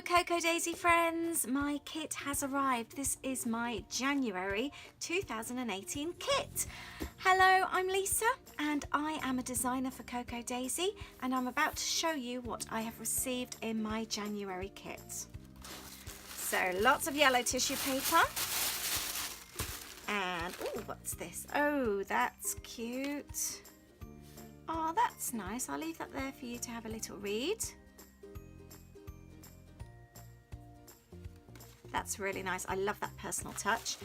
Cocoa Daisy friends, my kit has arrived. This is my January 2018 kit. Hello, I'm Lisa and I am a designer for Cocoa Daisy and I'm about to show you what I have received in my January kit. So lots of yellow tissue paper and oh, what's this? Oh, that's cute. Oh, that's nice. I'll leave that there for you to have a little read. That's really nice. I love that personal touch.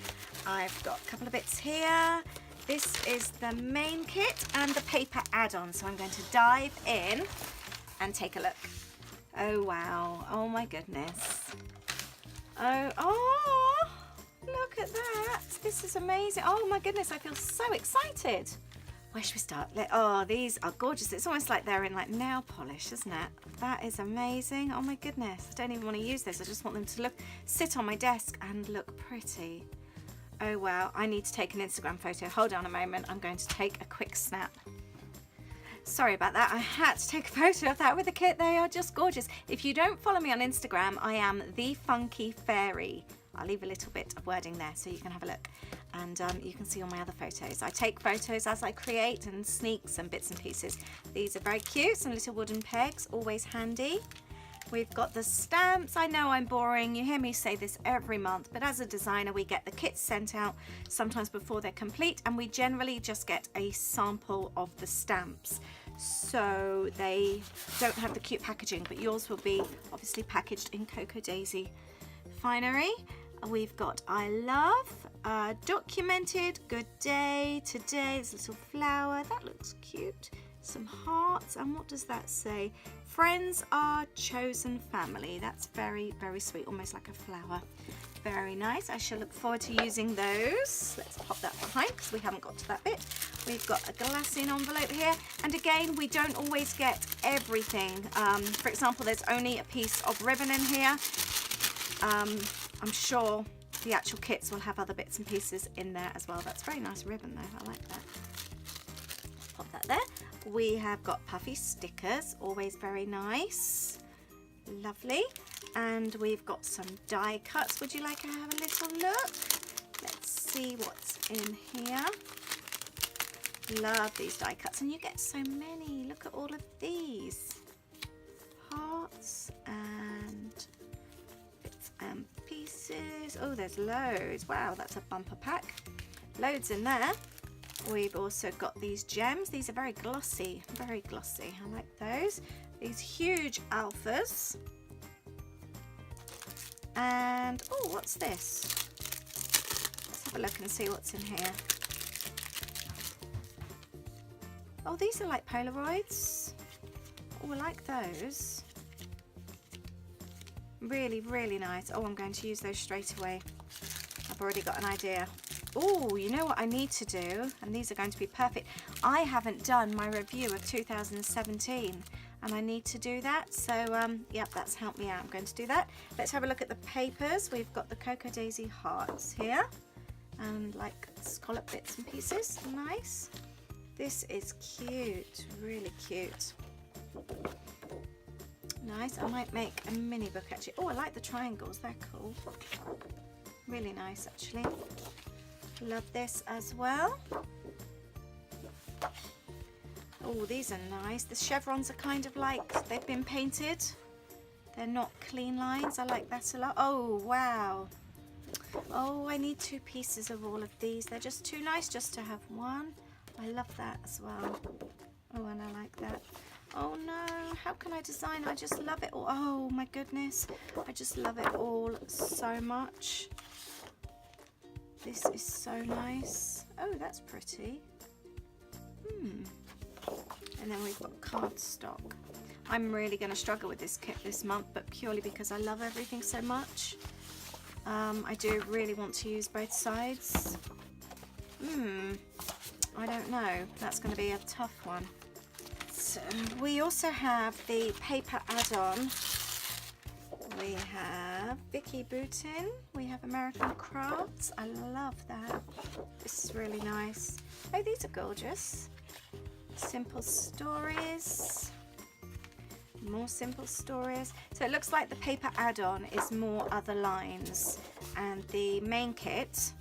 I've got a couple of bits here. This is the main kit and the paper add-on. So I'm going to dive in and take a look. Oh wow. Oh my goodness. Oh, look at that. This is amazing. Oh my goodness, I feel so excited. Where should we start? Oh, these are gorgeous. It's almost like they're in like nail polish, isn't it? That is amazing. Oh my goodness. I don't even want to use this. I just want them to sit on my desk and look pretty. Oh wow, I need to take an Instagram photo. Hold on a moment. I'm going to take a quick snap. Sorry about that. I had to take a photo of that with the kit. They are just gorgeous. If you don't follow me on Instagram, I am The Funky Fairy. I'll leave a little bit of wording there so you can have a look and you can see all my other photos. I take photos as I create and sneak some bits and pieces. These are very cute, some little wooden pegs, always handy. We've got the stamps. I know I'm boring, you hear me say this every month, but as a designer we get the kits sent out sometimes before they're complete and we generally just get a sample of the stamps. So they don't have the cute packaging, but yours will be obviously packaged in Cocoa Daisy finery. We've got I love, documented, good day, today, there's a little flower, that looks cute, some hearts, and what does that say? Friends are chosen family. That's very, very sweet, almost like a flower. Very nice. I shall look forward to using those. Let's pop that behind because we haven't got to that bit. We've got a glassine envelope here, and again, we don't always get everything. For example, there's only a piece of ribbon in here. I'm sure the actual kits will have other bits and pieces in there as well. That's very nice ribbon though, I like that. Pop that there. We have got puffy stickers, always very nice. Lovely. And we've got some die cuts. Would you like to have a little look? Let's see what's in here. Love these die cuts, and you get so many. Look at all of these. Hearts and bits and pieces. Oh, there's loads. Wow, that's a bumper pack. Loads in there. We've also got these gems. These are very glossy, very glossy. I like those. These huge alphas. And, oh, what's this? Let's have a look and see what's in here. Oh, these are like Polaroids. Oh, I like those. Really, really nice. Oh, I'm going to use those straight away. I've already got an idea. Oh, you know what I need to do? And these are going to be perfect. I haven't done my review of 2017 and I need to do that. So, yep, that's helped me out. I'm going to do that. Let's have a look at the papers. We've got the Cocoa Daisy hearts here and like scallop bits and pieces. Nice. This is cute, really cute. Nice. I might make a mini book actually. Oh, I like the triangles. They're cool. Really nice actually. Love this as well. Oh, these are nice. The chevrons are kind of like they've been painted. They're not clean lines. I like that a lot. Oh, wow. Oh, I need 2 pieces of all of these. They're just too nice just to have one. I love that as well. Oh, and I like that. Oh no, how can I design? I just love it all. Oh my goodness. I just love it all so much. This is so nice. Oh, that's pretty. And then we've got cardstock. I'm really going to struggle with this kit this month, but purely because I love everything so much. I do really want to use both sides. I don't know. That's going to be a tough one. So we also have the paper add-on. We have Vicky Boutin. We have American Crafts. I love that. This is really nice. Oh, these are gorgeous. Simple Stories. More simple stories. So it looks like the paper add-on is more other lines, and the main kit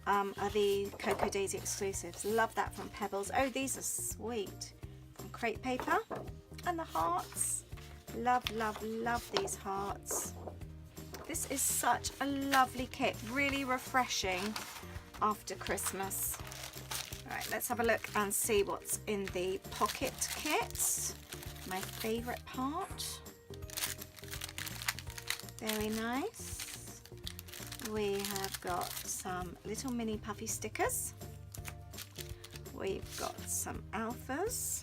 are the Cocoa Daisy exclusives. Love that from Pebbles. Oh, these are sweet. From Crate Paper. And the hearts. Love, love, love these hearts. This is such a lovely kit. Really refreshing after Christmas. All right, let's have a look and see what's in the pocket kit. My favourite part. Very nice. We have got some little mini puffy stickers. We've got some alphas.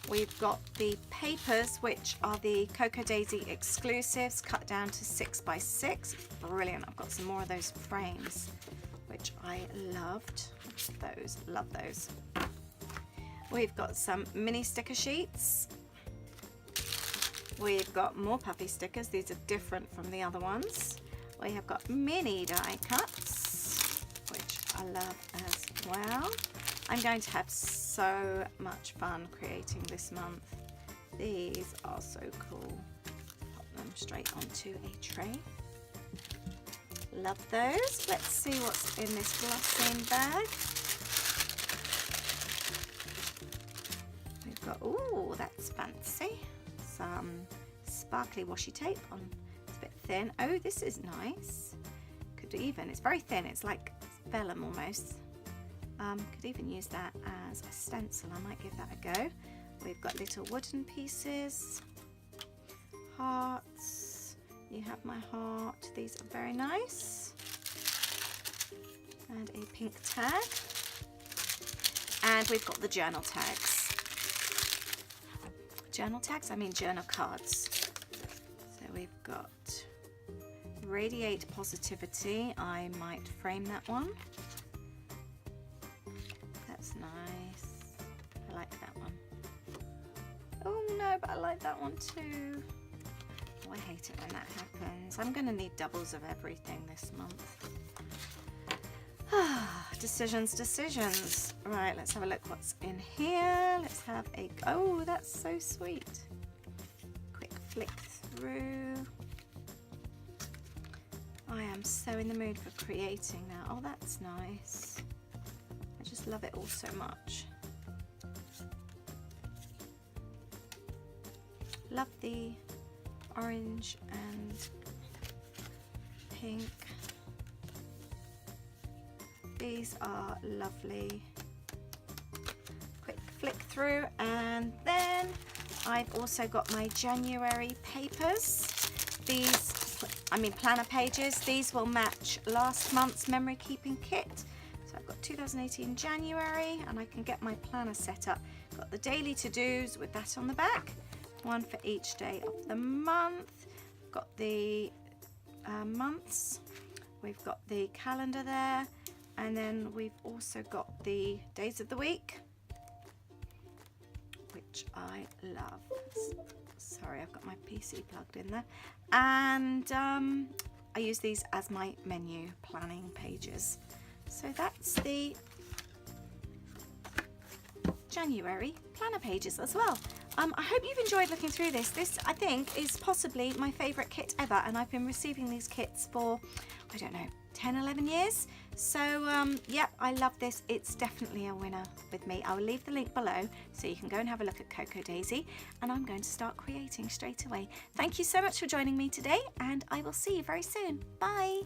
We've got the papers, which are the Cocoa Daisy exclusives, cut down to 6x6. Brilliant. I've got some more of those frames, which I loved. Those, love those. We've got some mini sticker sheets. We've got more puffy stickers. These are different from the other ones. We have got mini die cuts, which I love as well. I'm going to have so much fun creating this month. These are so cool. Pop them straight onto a tray. Love those. Let's see what's in this glossine bag. We've got, ooh, that's fancy. Some sparkly washi tape on. It's a bit thin. Oh, this is nice. Could even, it's very thin. It's like vellum almost. Could even use that as a stencil. I might give that a go. We've got little wooden pieces, hearts. You have my heart. These are very nice. And a pink tag. And we've got the journal tags. Journal tags? I mean journal cards. So we've got Radiate Positivity. I might frame that one. That's nice. I like that one. Oh no, but I like that one too. Oh, I hate it when that happens. I'm going to need doubles of everything this month. Decisions, decisions. Right, let's have a look what's in here. Let's have a, oh, that's so sweet. Quick flick through. I am so in the mood for creating now. Oh, that's nice. I just love it all so much. Love the orange and pink. These are lovely. Quick flick through, and then I've also got my January papers. These, I mean planner pages. These will match last month's memory keeping kit. So I've got 2018 January, and I can get my planner set up. Got the daily to-dos with that on the back. One for each day of the month. Got the months. We've got the calendar there. And then we've also got the days of the week, which I love. Sorry, I've got my PC plugged in there. And I use these as my menu planning pages. So that's the January planner pages as well. I hope you've enjoyed looking through this. This, I think, is possibly my favourite kit ever, and I've been receiving these kits for, I don't know, 10, 11 years. So, yeah, I love this. It's definitely a winner with me. I'll leave the link below so you can go and have a look at Cocoa Daisy, and I'm going to start creating straight away. Thank you so much for joining me today, and I will see you very soon. Bye.